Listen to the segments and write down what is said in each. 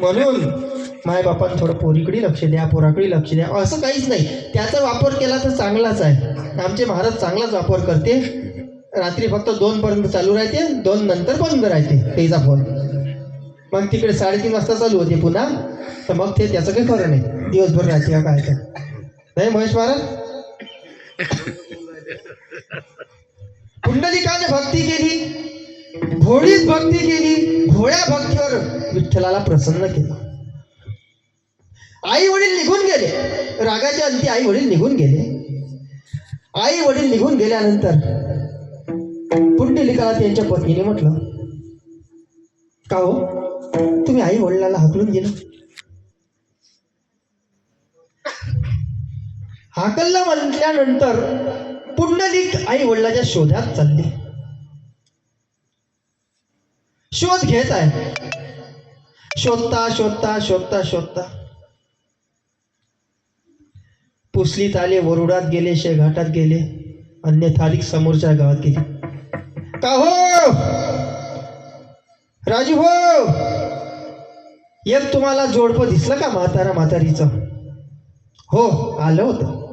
म्हणून माय बापानं थोडं पोरीकडे लक्ष द्या, पोराकडे लक्ष द्या, असं काहीच नाही. त्याचा वापर केला तर चांगलाच आहे. आमचे महाराज चांगलाच वापर करते. रात्री फक्त 2 पर्यंत चालू राहते, 2 नंतर बंद राहते त्याचा फोन. मग तिकडे 3:30 वाजता चालू होते पुन्हा. तर मग ते त्याचं काही खरं नाही, दिवसभर राहते का काय. नाही महेश महाराज, पुंडलिकाने भक्ती केली, भोळीच भक्ती केली. भोळ्या भक्तीवर विठ्ठलाला प्रसन्न केलं. आई वडील निघून गेले, रागाच्या अंती आई वडील निघून गेले. आई वडील निघून गेल्यानंतर पुंडलिकाला त्यांच्या पत्नीने म्हटलं, का हो तुम्ही आई वडिलाला हाकलून गेलं? हाकललं म्हटल्यानंतर पुंडलिक आई वडिलाच्या शोधात चालले. शोध घेत आहे. शोधता शोधता शोधता शोधता पुसलीत आले, वरुडात गेले, शेघाटात गेले, अन्यथा समोरच्या गावात गेले. का हो राजू हो, एक तुम्हाला जोडपं दिसलं का म्हातारा म्हातारीचं? हो आलं होतं,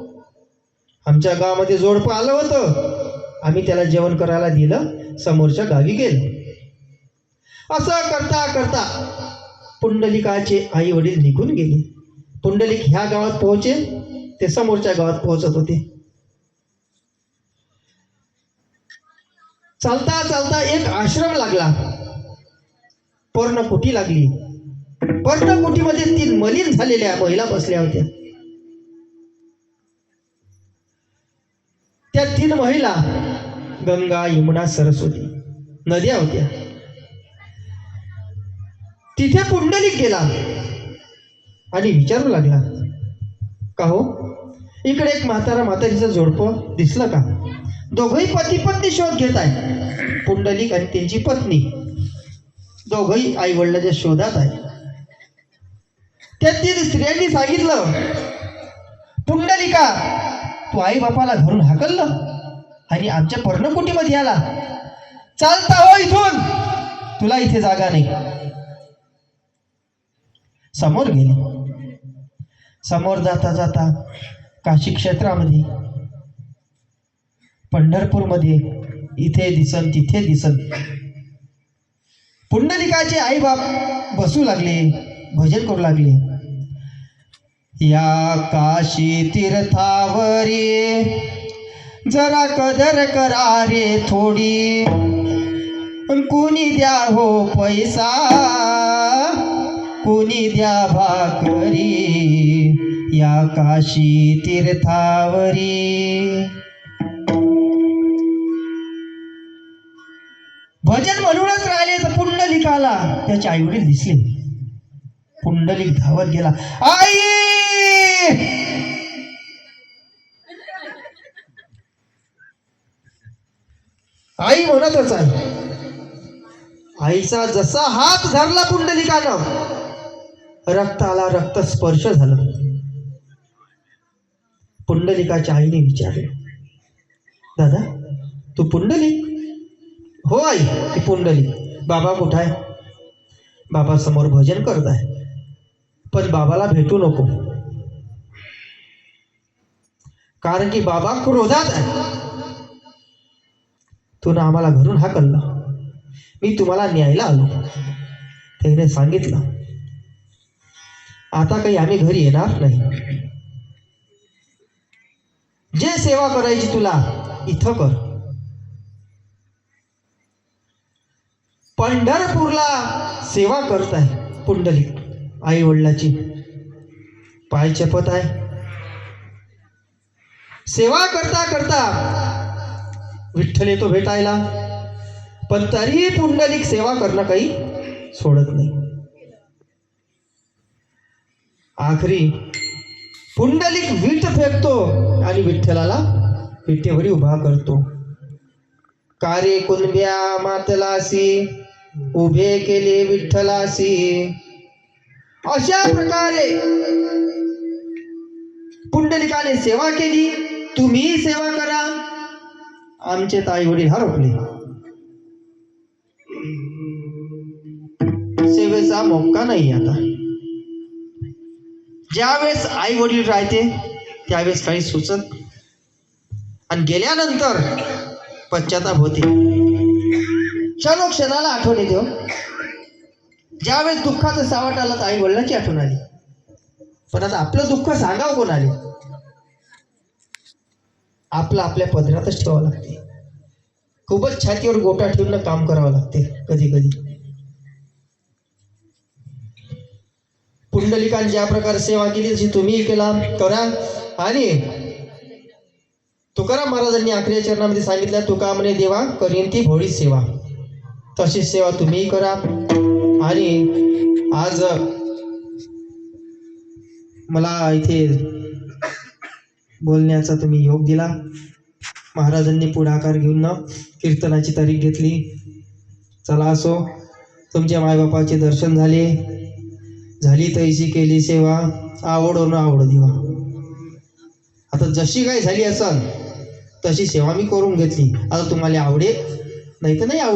आमच्या गावामध्ये जोडपं आलं होतं, आम्ही त्याला जेवण करायला दिलं, समोरच्या गावी गेलो. असं करता करता पुंडलिकाचे आई वडील निघून गेले. पुंडलिक ह्या गावात पोहोचे, ते समोरच्या गावात पोहोचत होते. चालता चालता एक आश्रम लागला, पर्णकुटी लागली. पर्णकुटीमध्ये 3 मलिन झालेल्या महिला बसल्या होत्या. त्या 3 महिला गंगा, यमुना, सरस्वती नद्या होत्या. तिथे पुंडलिक गेला आणि विचारू लागला, का हो इकडे एक म्हातारा म्हातारीचं जोडपं दिसलं का? दोघही पती पत्नी शोध घेत आहे. पुंडलिक आणि त्यांची पत्नी दोघही आई वडिलाच्या शोधात आहे. त्या 3 स्त्रियांनी सांगितलं, पुंडलिका तू आई बापाला घरून हाकललं आणि आमच्या पर्णकुटीमध्ये आला, चालता हो इथून, तुला इथे जागा नाही. समोर गेले. समोर जाता जाता काशी क्षेत्रामध्ये, पंढरपूरमध्ये इथे दिसन तिथे दिसन पुंडलिकाचे आई बाप बसू लागले, भजन करू लागले. या काशी तीर्थावरी जरा कदर करा रे थोडी, कोणी द्या हो पैसा, कोणी द्या भाकरी, या काशी तीर्थावरी. भजन म्हणूनच राहिले तर पुंडलिकाला त्याचे आई वडील दिसले. पुंडलिक धावत गेला, आई आई म्हणतच आहे. आईचा जसा हात धरला पुंडलिकानं, रक्ताला रक्त स्पर्श झालं. पुंडलिकाच्या आईने विचारले, दादा तू पुंडलिक? हो आई ती पुंडलिक. बाबा कुठं आहे? बाबा समोर भजन करत आहे, पण बाबाला भेटू नको, कारण की बाबा क्रोधात आहे. तू ना आम्हाला घरून हाकललं, मी तुम्हाला न्यायला आलो. त्याने सांगितलं, आता काही आम्ही घरी येणार नाही. जे सेवा करायची तुला इथं कर. पंढरपूरला सेवा करत आहे पुंडलिक आई वडिलाची, पाय चपत आहे. सेवा करता करता विठ्ठल येतो भेटायला, पण तरीही पुंडलिक सेवा करणं काही सोडत नाही. आखरी पुंडलिक वीट फेकतो आणि विठ्ठलाला विटेवरी उभा करतो. कारे कुणब्या मातलासी उभे केले विठ्ठलासी. अशा प्रकारे पुंडलिकाने सेवा केली. तुम्ही सेवा करा. आमचे आई वडील हरपले. सेवेचा बोलायचा मौका नाही आता. ज्यावेळेस आई वडील राहते त्यावेळेस काही सुचत आणि गेल्यानंतर पश्चाताप होते. क्षणाला आठवण येते. ज्यावेळेस दुःखाचं सावट आलं तर आई वडिलांची आठवण आली. पण आता आपलं दुःख सांगावं कोणाले? आपलं आपल्या पदरातच ठेवावं लागते. खूपच छातीवर गोटा ठेवून काम करावं लागते कधी कधी. पुंडलिकाने ज्या प्रकारे सेवा केली तशी तुम्ही केला करा. आणि तुकाराम महाराजांनी आखरी चरणामध्ये सांगितलं, तुका म्हणे देवा करीन ती भोळी सेवा, तशीच सेवा तुम्ही करा. आणि आज मला इथे बोलण्याचा तुम्ही योग दिला. महाराजांनी पुढाकार घेऊन कीर्तनाची तारीख घेतली. चला असो, तुमच्या मायबापाचे दर्शन झाले, झाली तैसी केली सेवा, आवडो न आवडो देवा. आता जशी काही झाली असेल तशी सेवा मी करून घेतली. आता तुम्हाला आवडेल नाही तर नाही आवडेल.